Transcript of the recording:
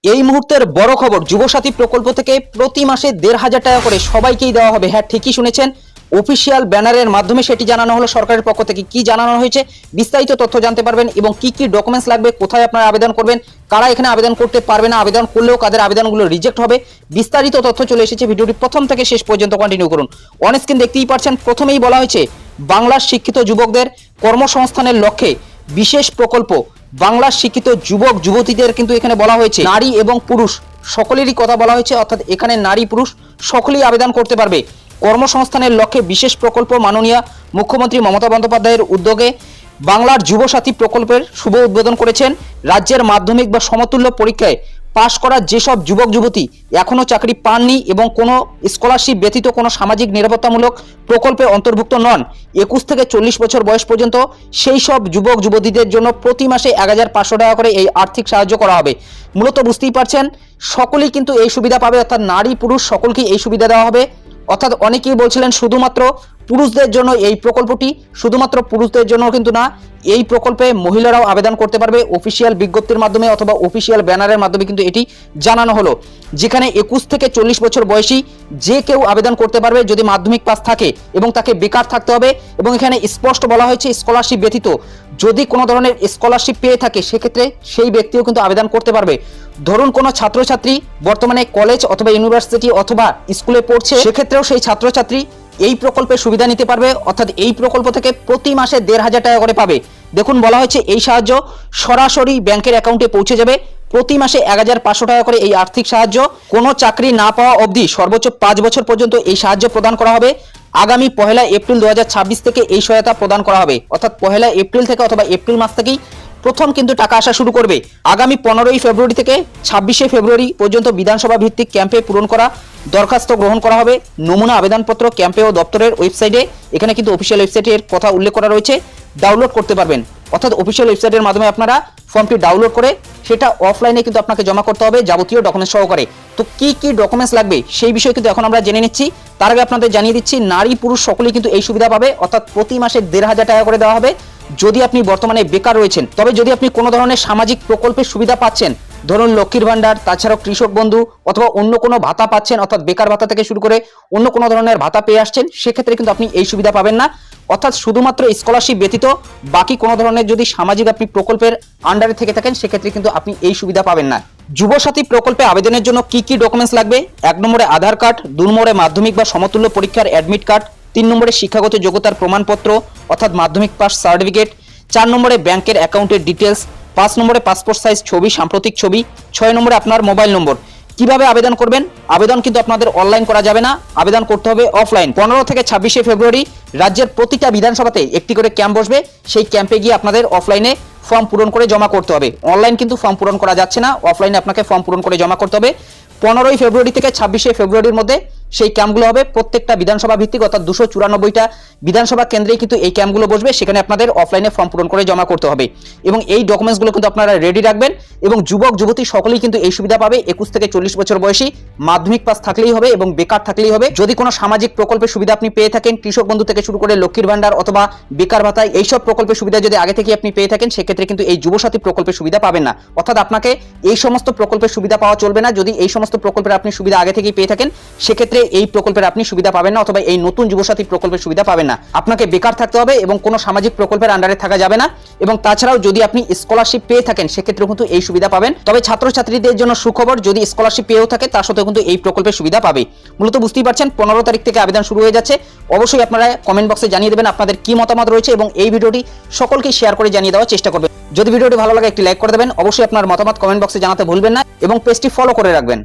এই মুহূর্তের বড় খবর, যুবসাথী প্রকল্প থেকে প্রতি মাসে ১৫০০ টাকা করে সবাইকেই দেওয়া হবে। হ্যাঁ, ঠিকই শুনেছেন, অফিসিয়াল ব্যানারের মাধ্যমে সেটি জানানো হলো। সরকারের পক্ষ থেকে কি জানানো হয়েছে বিস্তারিত তথ্য জানতে পারবেন এবং কি কি ডকুমেন্টস লাগবে, কোথায় আপনারা আবেদন করবেন, কারা এখানে আবেদন করতে পারবে না, আবেদন করলেও কাদের আবেদনগুলো রিজেক্ট হবে, বিস্তারিত তথ্য চলে এসেছে। ভিডিওটি প্রথম থেকে শেষ পর্যন্ত কন্টিনিউ করুন। অন স্ক্রিন দেখতেই পাচ্ছেন, প্রথমেই বলা হয়েছে বাংলার শিক্ষিত যুবকদের কর্মসংস্থানের লক্ষ্যে বিশেষ প্রকল্প। বাংলার শিক্ষিত যুবক যুবতীদের কিন্তু এখানে বলা হয়েছে নারী এবং পুরুষ সকলেরই কথা বলা হয়েছে, অর্থাৎ এখানে নারী পুরুষ সকলেই আবেদন করতে পারবে। কর্মসংস্থানের লক্ষ্যে বিশেষ প্রকল্প মাননীয় মুখ্যমন্ত্রী মমতা বন্দ্যোপাধ্যায়ের উদ্যোগে বাংলার যুবসাথী প্রকল্পের শুভ উদ্বোধন করেছেন। রাজ্যের মাধ্যমিক বা সমতুল্য পরীক্ষায় পাশ করা যেসব যুবক যুবতী এখনও চাকরি পাননি এবং কোনো স্কলারশিপ ব্যতীত কোনো সামাজিক নিরাপত্তামূলক প্রকল্পে অন্তর্ভুক্ত নন, 21 থেকে 40 বছর বয়স পর্যন্ত সেই সব যুবক যুবতীদের জন্য প্রতি মাসে ১৫০০ টাকা করে এই আর্থিক সাহায্য করা হবে। মূলত বুঝতেই পারছেন, সকলেই কিন্তু এই সুবিধা পাবে, অর্থাৎ নারী পুরুষ সকলকেই এই সুবিধা দেওয়া হবে। অর্থাৎ অনেকেই বলছিলেন শুধুমাত্র পুরুষদের জন্য এই প্রকল্পটি, শুধুমাত্র পুরুষদের জন্য কিন্তু না, এই প্রকল্পে মহিলারাও আবেদন করতে পারবে। অফিসিয়াল বিজ্ঞপ্তির মাধ্যমে অথবা অফিসিয়াল ব্যানারের মাধ্যমে কিন্তু এটি জানানো হলো, যেখানে 21 থেকে 40 বছর বয়সী যে কেউ আবেদন করতে পারবে যদি মাধ্যমিক পাস থাকে এবং তাকে বেকার থাকতে হবে। এবং এখানে স্পষ্ট বলা হয়েছে স্কলারশিপ ব্যতীত যদি কোনো ধরনের স্কলারশিপ পেয়ে থাকে সেক্ষেত্রে সেই ব্যক্তিও কিন্তু আবেদন করতে পারবে। ধরুন কোনো ছাত্রছাত্রী বর্তমানে কলেজ অথবা ইউনিভার্সিটি অথবা স্কুলে পড়ছে, সেক্ষেত্রেও সেই ছাত্রছাত্রী এই প্রকল্পের সুবিধা নিতে পারবে, অর্থাৎ এই প্রকল্প থেকে প্রতি মাসে ১৫০০ টাকা করে পাবে। দেখুন বলা হয়েছে এই সাহায্য সরাসরি ব্যাংকের অ্যাকাউন্টে পৌঁছে যাবে। প্রতি মাসে ১৫০০ টাকা করে এই আর্থিক সাহায্য কোনো চাকরি না পাওয়া অবধি সর্বোচ্চ ৫ বছর পর্যন্ত এই সাহায্য প্রদান করা হবে। আগামী ১ এপ্রিল ২০২৬ থেকে এই সহায়তা প্রদান করা হবে, অর্থাৎ ১ এপ্রিল থেকে অথবা এপ্রিল মাস থেকেই প্রথম কিন্তু টাকা আসা শুরু করবে। আগামী ১৫ই ফেব্রুয়ারি থেকে ২৬শে ফেব্রুয়ারি পর্যন্ত বিধানসভা ভিত্তিক ক্যাম্পে পূরণ করা দরখাস্ত গ্রহণ করা হবে। নমুনা আবেদনপত্র ক্যাম্পে ও দপ্তরের ওয়েবসাইটে, এখানে কিন্তু অফিসিয়াল ওয়েবসাইটের কথা উল্লেখ করা রয়েছে, ডাউনলোড করতে পারবেন। অর্থাৎ অফিসিয়াল ওয়েবসাইটের মাধ্যমে আপনারা ফর্মটি ডাউনলোড করে সেটা অফলাইনে কিন্তু আপনাকে জমা করতে হবে যাবতীয় ডকুমেন্টস সহকারে। তো কি কি ডকুমেন্টস লাগবে সেই বিষয়ে কিন্তু এখন আমরা জেনে নিচ্ছি। তার আগে আপনাদের জানিয়ে দিচ্ছি নারী পুরুষ সকলেই কিন্তু এই সুবিধা পাবে, অর্থাৎ প্রতি মাসে ১৫০০ টাকা করে দেওয়া হবে যদি আপনি বর্তমানে বেকার রয়েছেন। তবে যদি আপনি কোনো ধরনের সামাজিক প্রকল্পের সুবিধা পাচ্ছেন, ধরুন লক্ষ্মীর ভান্ডার, তাছাড়াও কৃষক বন্ধু অথবা অন্য কোনো ভাতা পাচ্ছেন, অর্থাৎ বেকার ভাতা থেকে শুরু করে অন্য কোনো ধরনের ভাতা পেয়ে আসছেন, সেক্ষেত্রে কিন্তু আপনি এই সুবিধা পাবেন না। অর্থাৎ শুধুমাত্র স্কলারশিপ ব্যতীত বাকি কোনো ধরনের যদি সামাজিক আপনি প্রকল্পের আন্ডারে থেকে থাকেন সেক্ষেত্রে কিন্তু আপনি এই সুবিধা পাবেন না। যুবসাথী প্রকল্পে আবেদনের জন্য কি কি ডকুমেন্টস লাগবে? ১ নম্বরে আধার কার্ড, ২ নম্বরে মাধ্যমিক বা সমতুল্য পরীক্ষার অ্যাডমিট কার্ড, ৩ নম্বরে শিক্ষাগত যোগ্যতার প্রমাণপত্র অর্থাৎ মাধ্যমিক পাস সার্টিফিকেট, ৪ নম্বরে ব্যাংকের অ্যাকাউন্টের ডিটেলস, ৫ নম্বরে পাসপোর্ট সাইজ ছবি, সাম্প্রতিক ছবি, ৬ নম্বরে আপনার মোবাইল নম্বর। কিভাবে আবেদন করবেন? আবেদন কিন্তু আপনাদের অনলাইন করা যাবে না, আবেদন করতে হবে অফলাইন। ১৫ থেকে ২৬শে ফেব্রুয়ারি রাজ্যের প্রতিটা বিধানসভাতে একটি করে ক্যাম্প বসবে, সেই ক্যাম্পে গিয়ে আপনাদের অফলাইনে ফর্ম পূরণ করে জমা করতে হবে। অনলাইন কিন্তু ফর্ম পূরণ করা যাচ্ছে না, অফলাইনে আপনাকে ফর্ম পূরণ করে জমা করতে হবে। ১৫ই ফেব্রুয়ারি থেকে ২৬শে ফেব্রুয়ারির মধ্যে সেই ক্যাম্পগুলো হবে প্রত্যেকটা বিধানসভা ভিত্তিক, অর্থাৎ ২৯৪টা বিধানসভা কেন্দ্রেই কিন্তু এই ক্যাম্পগুলো বসবে, সেখানে আপনাদের অফলাইনে ফর্ম পূরণ করে জমা করতে হবে। এবং এই ডকুমেন্টসগুলো কিন্তু আপনারা রেডি রাখবেন। এবং যুবক যুবতী সকলেই কিন্তু এই সুবিধা পাবে। ২১ থেকে ৪০ বছর বয়সী, মাধ্যমিক পাস থাকলেই হবে এবং বেকার থাকলেই হবে। যদি কোনো সামাজিক প্রকল্পের সুবিধা আপনি পেয়ে থাকেন, কৃষক বন্ধু থেকে শুরু করে লক্ষ্মীর ভান্ডার অথবা বেকার ভাতা, এইসব প্রকল্পের সুবিধা যদি আগে থেকে আপনি পেয়ে থাকেন সেক্ষেত্রে কিন্তু এই যুবসাথী প্রকল্পের সুবিধা পাবেন না। অর্থাৎ আপনাকে এই সমস্ত প্রকল্পের সুবিধা পাওয়া চলবে না। যদি এই সমস্ত প্রকল্পের আপনি সুবিধা আগে থেকেই পেয়ে থাকেন সেক্ষেত্রে এই প্রকল্পের আপনি সুবিধা পাবেন না, অথবা এই নতুন যুবসাথী প্রকল্পের সুবিধা পাবেন না। আপনাকে বেকার থাকতে হবে এবং কোনো সামাজিক প্রকল্পের আন্ডারে থাকা যাবে না। এবং তাছাড়াও যদি আপনি স্কলারশিপ পেয়ে থাকেন সেক্ষেত্রে কিন্তু এই সুবিধা পাবেন। তবে ছাত্রছাত্রীদের জন্য সুখবর, যদি স্কলারশিপ পেয়েও থাকে তার সাথেও কিন্তু এই প্রকল্পের সুবিধা পাবে। মূলত বুঝতেই পারছেন ১৫ তারিখ থেকে আবেদন শুরু হয়ে যাচ্ছে। অবশ্যই আপনারা কমেন্ট বক্সে জানিয়ে দেবেন আপনাদের কি মতামত রয়েছে এবং এই ভিডিওটি সকলকে শেয়ার করে জানিয়ে দেওয়ার চেষ্টা করবেন। যদি ভিডিওটি ভালো লাগে একটি লাইক করে দেবেন। অবশ্যই আপনার মতামত কমেন্ট বক্সে জানাতে ভুলবেন না এবং পেজটি ফলো করে রাখবেন।